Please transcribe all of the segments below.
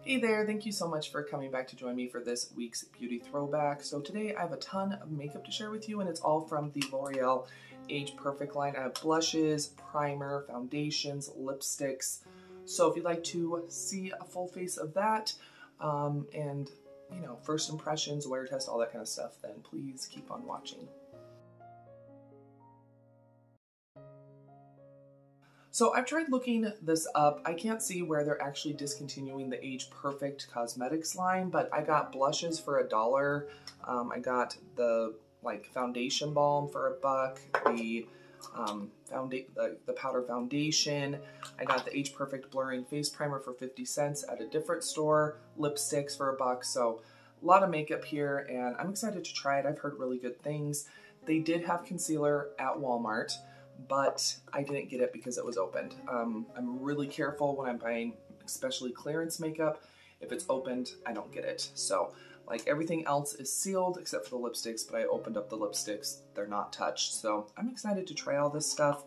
Hey there, thank you so much for coming back to join me for this week's beauty throwback. So today I have a ton of makeup to share with you, and it's all from the L'Oreal Age Perfect line. I have blushes, primer, foundations, lipsticks. So if you'd like to see a full face of that, and first impressions, wear test, all that kind of stuff, then please keep on watching. So I've tried looking this up. I can't see where they're actually discontinuing the Age Perfect cosmetics line, but I got blushes for $1. I got the foundation balm for $1, the powder foundation. I got the Age Perfect blurring face primer for 50 cents at a different store, lipsticks for $1. So a lot of makeup here, and I'm excited to try it. I've heard really good things. They did have concealer at Walmart, but I didn't get it because it was opened. I'm really careful when I'm buying, especially clearance makeup. If it's opened, I don't get it. So like everything else is sealed except for the lipsticks, but I opened up the lipsticks. They're not touched. So I'm excited to try all this stuff.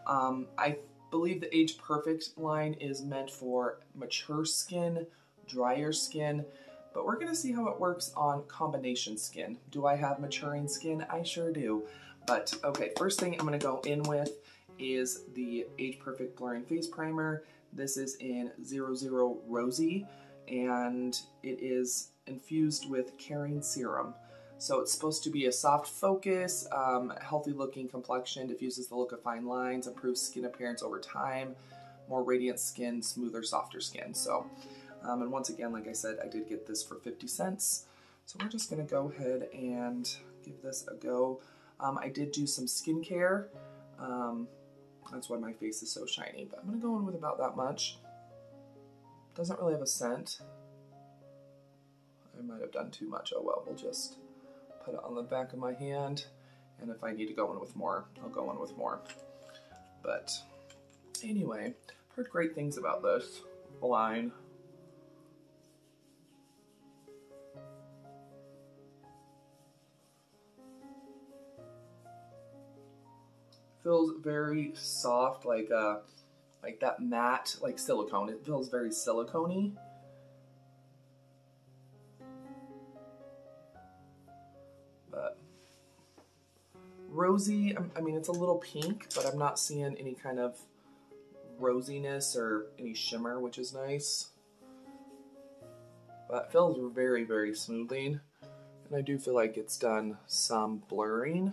I believe the Age Perfect line is meant for mature skin, drier skin, but we're gonna see how it works on combination skin. Do I have maturing skin? I sure do. But okay, first thing I'm gonna go in with is the Age Perfect Blurring Face Primer. This is in 00 Rosy, and it is infused with Caring Serum. So it's supposed to be a soft focus, healthy looking complexion, diffuses the look of fine lines, improves skin appearance over time, more radiant skin, smoother, softer skin. So, and once again, like I said, I did get this for 50 cents. So we're just gonna go ahead and give this a go. I did do some skincare. That's why my face is so shiny, but I'm gonna go in with about that much. Doesn't really have a scent. I might have done too much. Oh well, we'll just put it on the back of my hand, and if I need to go in with more, I'll go in with more. But anyway, I've heard great things about this line. Feels very soft, like that matte, like silicone. It feels very silicone-y. But rosy, I mean, it's a little pink, but I'm not seeing any kind of rosiness or any shimmer, which is nice. But it feels very, very smoothing. And I do feel like it's done some blurring.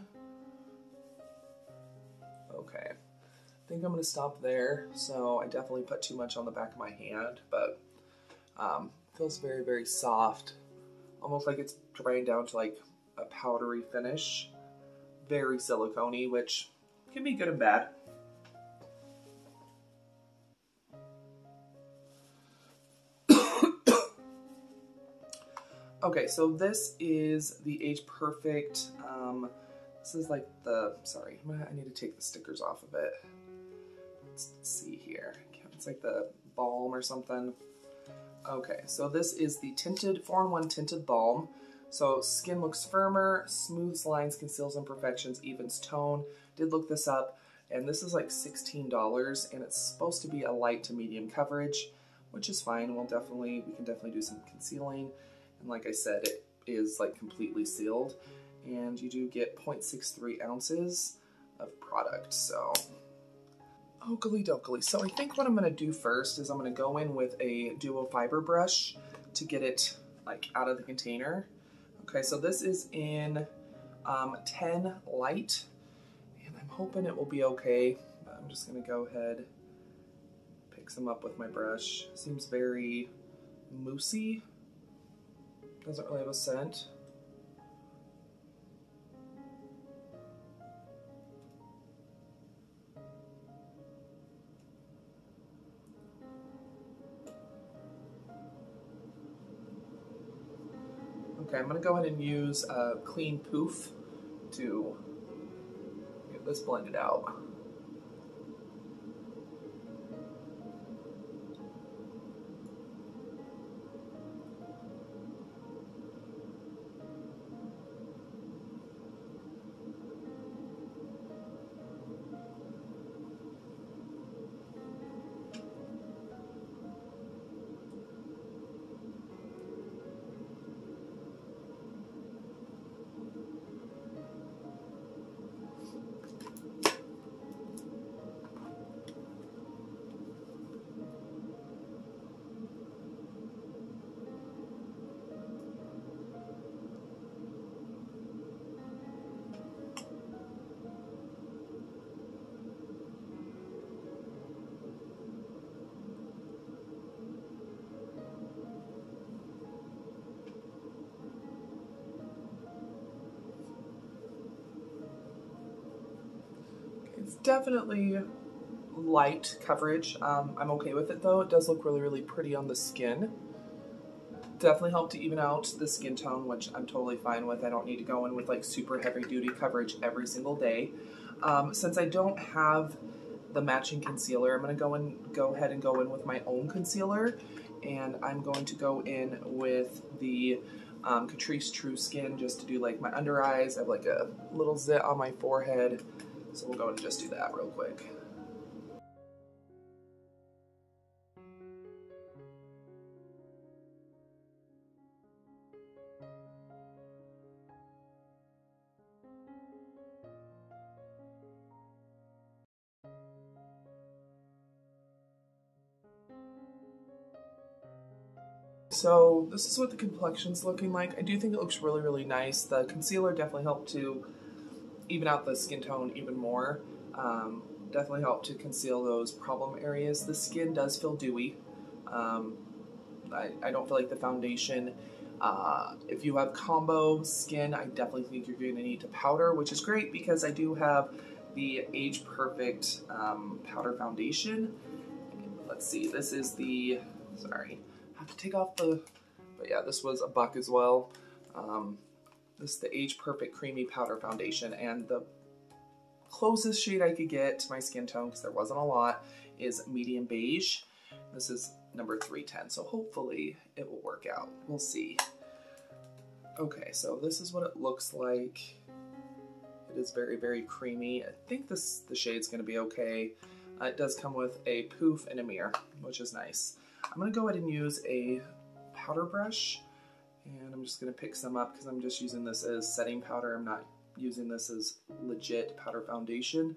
Okay, I think I'm gonna stop there. So I definitely put too much on the back of my hand, but feels very, very soft. Almost like it's drying down to like a powdery finish. Very silicone-y, which can be good and bad. Okay, so this is the Age Perfect. This is like the, sorry, I need to take the stickers off of it. Let's see here. It's like the balm or something. Okay, so this is the tinted 4-in-1 tinted balm. So skin looks firmer, smooths lines, conceals imperfections, evens tone. Did look this up, and this is like $16, and it's supposed to be a light to medium coverage, which is fine. We can definitely do some concealing. And like I said, it is like completely sealed, and you do get 0.63 ounces of product, so oakley dokley. So I think what I'm gonna do first is I'm gonna go in with a duo fiber brush to get it like out of the container. Okay, so this is in 10 light, and I'm hoping it will be okay, but I'm just gonna go ahead, pick some up with my brush. Seems very moussey. Doesn't really have a scent. Okay, I'm gonna go ahead and use a clean poof to get this blended out. definitely light coverage. I'm okay with it though. It does look really, really pretty on the skin. Definitely help to even out the skin tone, which I'm totally fine with. I don't need to go in with like super heavy duty coverage every single day. Since I don't have the matching concealer, I'm going to go ahead and go in with my own concealer, and I'm going to go in with the Catrice True Skin just to do like my under eyes. I have like a little zit on my forehead, so we'll go and just do that real quick. So this is what the complexion's looking like. I do think it looks really, really nice. The concealer definitely helped to even out the skin tone even more. Definitely helped to conceal those problem areas. The skin does feel dewy. I don't feel like the foundation, if you have combo skin, I definitely think you're going to need to powder, which is great because I do have the Age Perfect powder foundation. Let's see, this is the, sorry, I have to take off the, but yeah, this was $1 as well. This is the Age Perfect Creamy Powder Foundation, and the closest shade I could get to my skin tone, because there wasn't a lot, is medium beige. This is number 310, so hopefully it will work out. We'll see. Okay, so this is what it looks like. It is very, very creamy. I think the shade's going to be okay. It does come with a poof and a mirror, which is nice. I'm going to go ahead and use a powder brush, and I'm just going to pick some up because I'm just using this as setting powder. I'm not using this as legit powder foundation,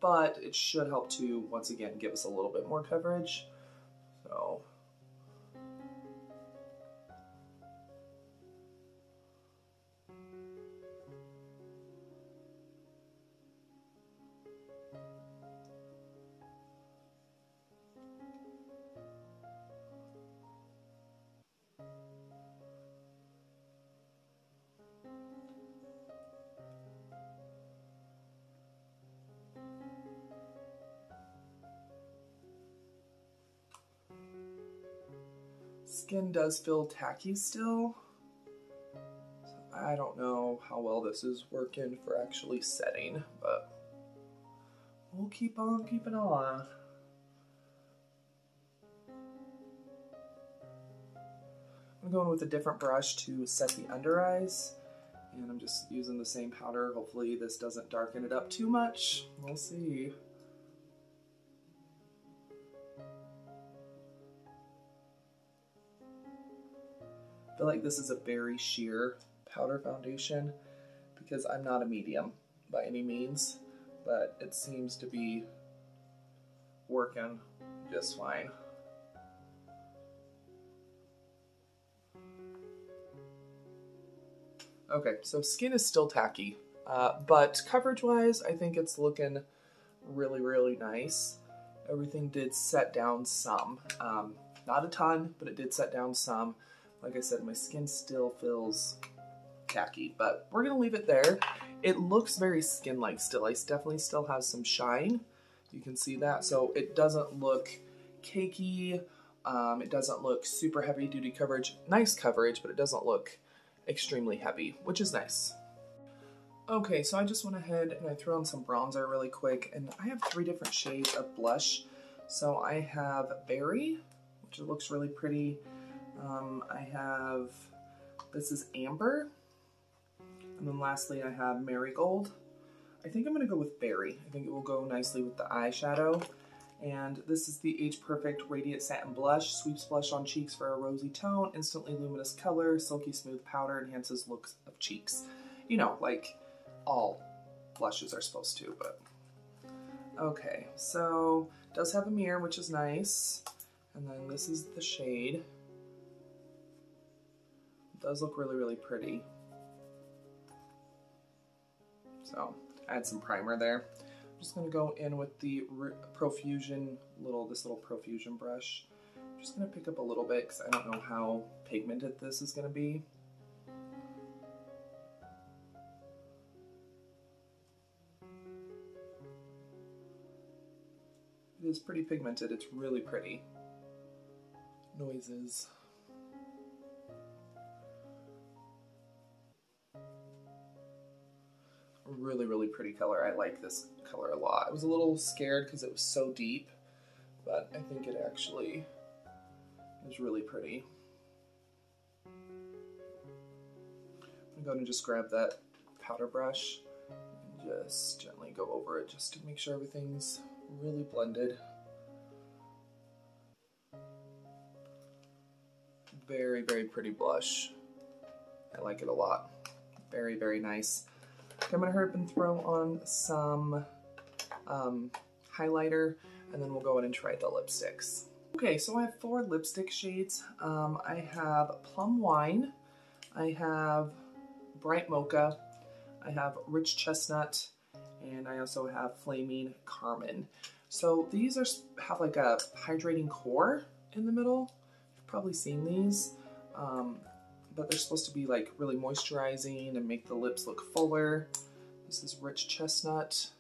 but it should help to, once again, give us a little bit more coverage. So, skin does feel tacky still. So I don't know how well this is working for actually setting, but we'll keep on keeping on. I'm going with a different brush to set the under eyes, and I'm just using the same powder. Hopefully this doesn't darken it up too much. We'll see. I feel like this is a very sheer powder foundation because I'm not a medium by any means, but it seems to be working just fine. Okay, so skin is still tacky, but coverage-wise, I think it's looking really, really nice. Everything did set down some. Not a ton, but it did set down some. Like I said, my skin still feels tacky, but we're gonna leave it there. It looks very skin-like still. I definitely still have some shine. You can see that. So it doesn't look cakey. It doesn't look super heavy-duty coverage. Nice coverage, but it doesn't look extremely heavy, which is nice. Okay, so I just went ahead and I threw on some bronzer really quick, and I have 3 different shades of blush. So I have Berry, which looks really pretty. I have, this is Amber, and then lastly I have Marigold. I think I'm going to go with Berry. I think it will go nicely with the eyeshadow. And this is the Age Perfect Radiant Satin Blush. Sweeps blush on cheeks for a rosy tone, instantly luminous color, silky smooth powder, enhances looks of cheeks. You know, like all blushes are supposed to, but... Okay, so it does have a mirror, which is nice. And then this is the shade. It does look really, really pretty. So, add some primer there. I'm just going to go in with the Profusion, this little Profusion brush. I'm just going to pick up a little bit because I don't know how pigmented this is going to be. is pretty pigmented. It's really pretty. Noises. Really, really pretty color. I like this color a lot. I was a little scared because it was so deep, but I think it actually is really pretty. I'm going to just grab that powder brush and just gently go over it just to make sure everything's really blended. Very, very pretty blush. I like it a lot. Very, very nice. Okay, I'm going to hurry up and throw on some highlighter, and then we'll go ahead and try the lipsticks. Okay, so I have 4 lipstick shades. I have Plum Wine, I have Bright Mocha, I have Rich Chestnut, and I also have Flaming Carmine. So these have like a hydrating core in the middle. You've probably seen these, but they're supposed to be like really moisturizing and make the lips look fuller. This is Rich Chestnut.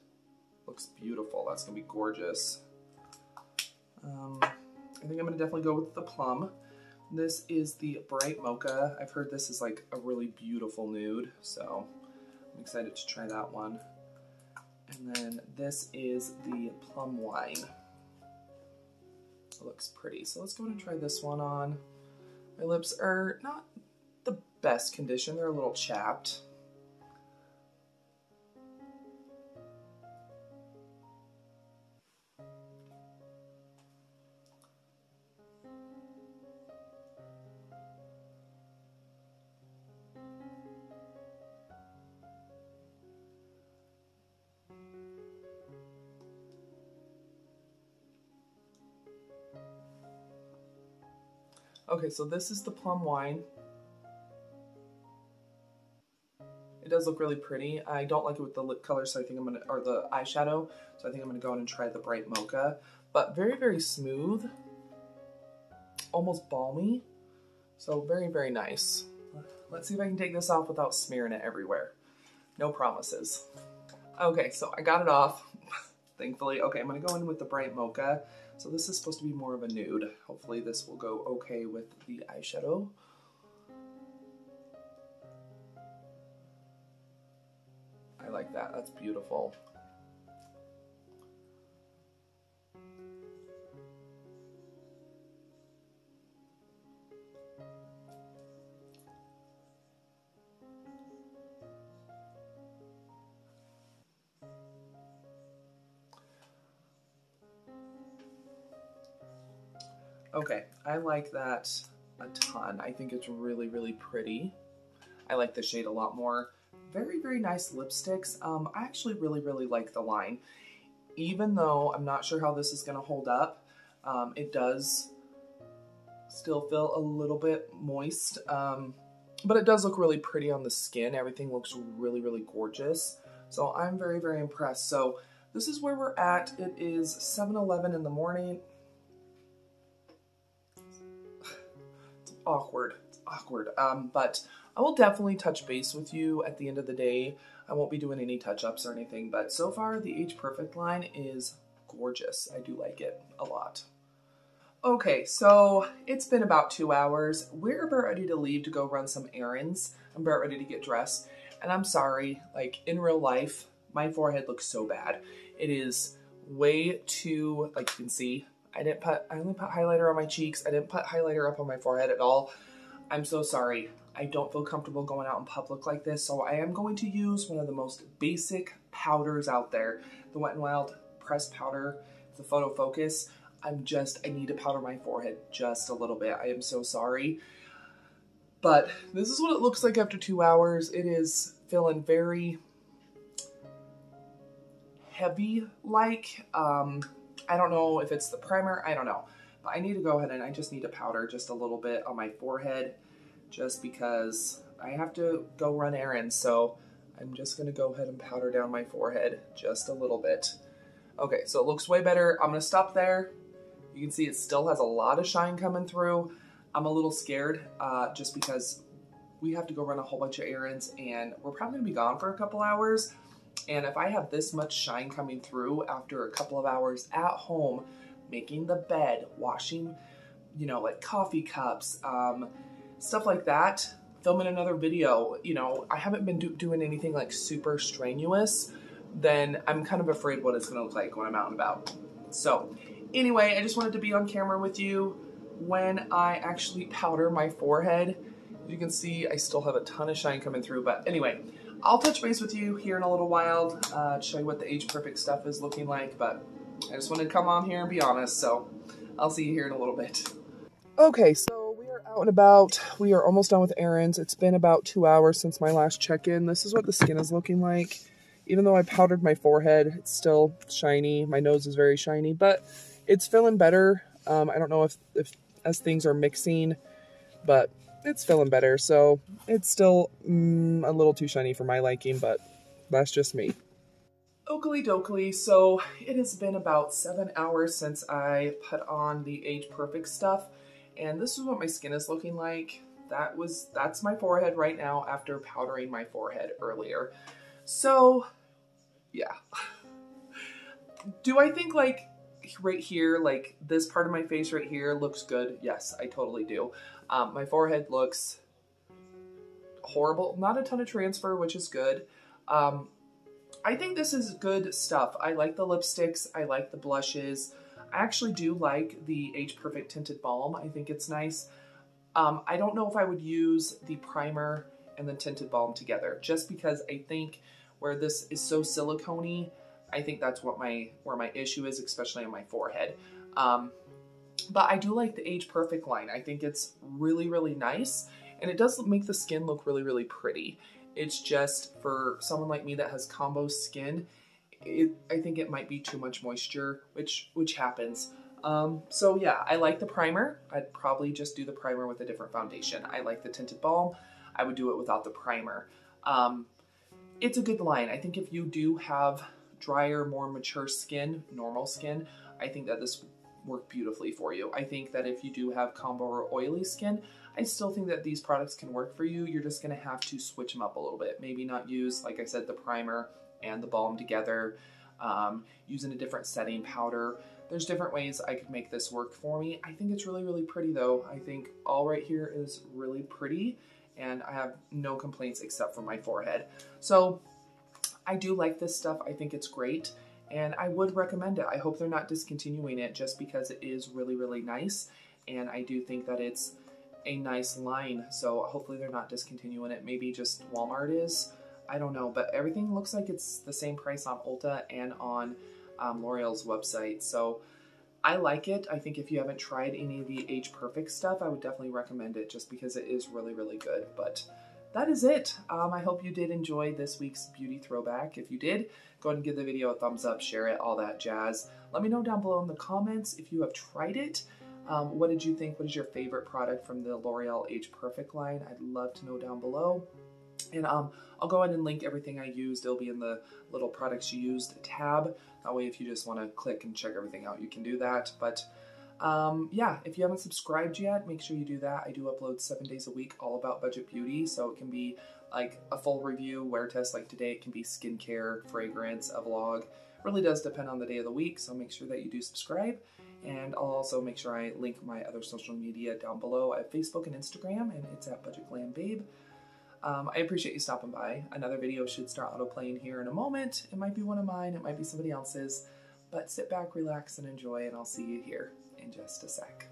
Looks beautiful. That's gonna be gorgeous. I think I'm gonna definitely go with the Plum. This is the Bright Mocha. I've heard this is like a really beautiful nude, so I'm excited to try that one. And then this is the Plum Wine. It looks pretty. So let's go ahead and try this one on. My lips are not the best condition. They're a little chapped. Okay, so this is the Plum Wine. It does look really pretty. I don't like it with the lip color, so I think I'm gonna, or the eyeshadow, so I think I'm gonna go in and try the Bright Mocha. But very, very smooth, almost balmy, so very, very nice. Let's see if I can take this off without smearing it everywhere. No promises. Okay, so I got it off, thankfully. Okay, I'm gonna go in with the Bright Mocha. So this is supposed to be more of a nude. Hopefully this will go okay with the eyeshadow. I like that, that's beautiful. Okay, I like that a ton. I think it's really, really pretty. I like the shade a lot more. Very, very nice lipsticks. I actually really, really like the line. Even though I'm not sure how this is gonna hold up, it does still feel a little bit moist, but it does look really pretty on the skin. Everything looks really, really gorgeous. So I'm very, very impressed. So this is where we're at. It is 7:11 in the morning. Awkward. It's awkward. But I will definitely touch base with you at the end of the day. I won't be doing any touch-ups or anything, but so far the Age Perfect line is gorgeous. I do like it a lot. Okay, so it's been about 2 hours. We're about ready to leave to go run some errands. I'm about ready to get dressed. And I'm sorry, like in real life, my forehead looks so bad. It is way too, like you can see, I only put highlighter on my cheeks. I didn't put highlighter up on my forehead at all. I'm so sorry. I don't feel comfortable going out in public like this, so I am going to use one of the most basic powders out there, the Wet n Wild pressed powder, the Photo Focus. I need to powder my forehead just a little bit. I am so sorry. But this is what it looks like after 2 hours. It is feeling very heavy-like. I don't know if it's the primer, I don't know. But I need to go ahead and I just need to powder just a little bit on my forehead just because I have to go run errands. So I'm just gonna go ahead and powder down my forehead just a little bit. Okay, so it looks way better. I'm gonna stop there. You can see it still has a lot of shine coming through. I'm a little scared just because we have to go run a whole bunch of errands and we're probably gonna be gone for a couple hours. And if I have this much shine coming through after a couple of hours at home, making the bed, washing, you know, like coffee cups, stuff like that, filming another video, you know, I haven't been doing anything like super strenuous, then I'm kind of afraid what it's going to look like when I'm out and about. So anyway, I just wanted to be on camera with you when I actually powder my forehead. As you can see, I still have a ton of shine coming through, but anyway, I'll touch base with you here in a little while to show you what the Age Perfect stuff is looking like, but I just wanted to come on here and be honest, so I'll see you here in a little bit. Okay, so we are out and about. We are almost done with errands. It's been about 2 hours since my last check-in. This is what the skin is looking like. Even though I powdered my forehead, it's still shiny. My nose is very shiny, but it's feeling better. I don't know if as things are mixing, but it's feeling better. So it's still a little too shiny for my liking, but that's just me. Oakley dokley, so it has been about 7 hours since I put on the Age Perfect stuff, and this is what my skin is looking like. That's my forehead right now after powdering my forehead earlier. So, yeah. Do I think like right here, like this part of my face right here looks good? Yes, I totally do. My forehead looks horrible. Not a ton of transfer, which is good. I think this is good stuff. I like the lipsticks. I like the blushes. I actually do like the Age Perfect Tinted Balm. I think it's nice. I don't know if I would use the primer and the tinted balm together, just because I think where this is so silicone-y, I think that's what where my issue is, especially on my forehead. But I do like the Age Perfect line. I think it's really, really nice, and it does make the skin look really, really pretty. It's just for someone like me that has combo skin, I think it might be too much moisture, which happens. So yeah, I like the primer. I'd probably just do the primer with a different foundation. I like the tinted balm. I would do it without the primer. It's a good line. I think if you do have drier, more mature skin, normal skin, I think that this would work beautifully for you. I think that if you do have combo or oily skin, I still think that these products can work for you. You're just gonna have to switch them up a little bit. Maybe not use, like I said, the primer and the balm together, using a different setting powder. There's different ways I could make this work for me. I think it's really, really pretty though. I think all right here is really pretty, and I have no complaints except for my forehead. So I do like this stuff. I think it's great, and I would recommend it. I hope they're not discontinuing it just because it is really, really nice, and I do think that it's a nice line, so hopefully they're not discontinuing it. Maybe just Walmart is. I don't know, but everything looks like it's the same price on Ulta and on L'Oreal's website, so I like it. I think if you haven't tried any of the Age Perfect stuff, I would definitely recommend it just because it is really, really good. But that is it. I hope you did enjoy this week's beauty throwback. If you did, go ahead and give the video a thumbs up, share it, all that jazz. Let me know down below in the comments if you have tried it. What did you think? What is your favorite product from the L'Oreal Age Perfect line? I'd love to know down below. And I'll go ahead and link everything I used. It'll be in the little products you used tab. That way, if you just want to click and check everything out, you can do that. But yeah, if you haven't subscribed yet, make sure you do that. I do upload 7 days a week all about budget beauty. So it can be like a full review, wear test like today. It can be skincare, fragrance, a vlog. It really does depend on the day of the week. So make sure that you do subscribe. And I'll also make sure I link my other social media down below. I have Facebook and Instagram, and it's at Budget Glam Babe. I appreciate you stopping by. Another video should start auto-playing here in a moment. It might be one of mine, it might be somebody else's, but sit back, relax, and enjoy, and I'll see you here in just a sec.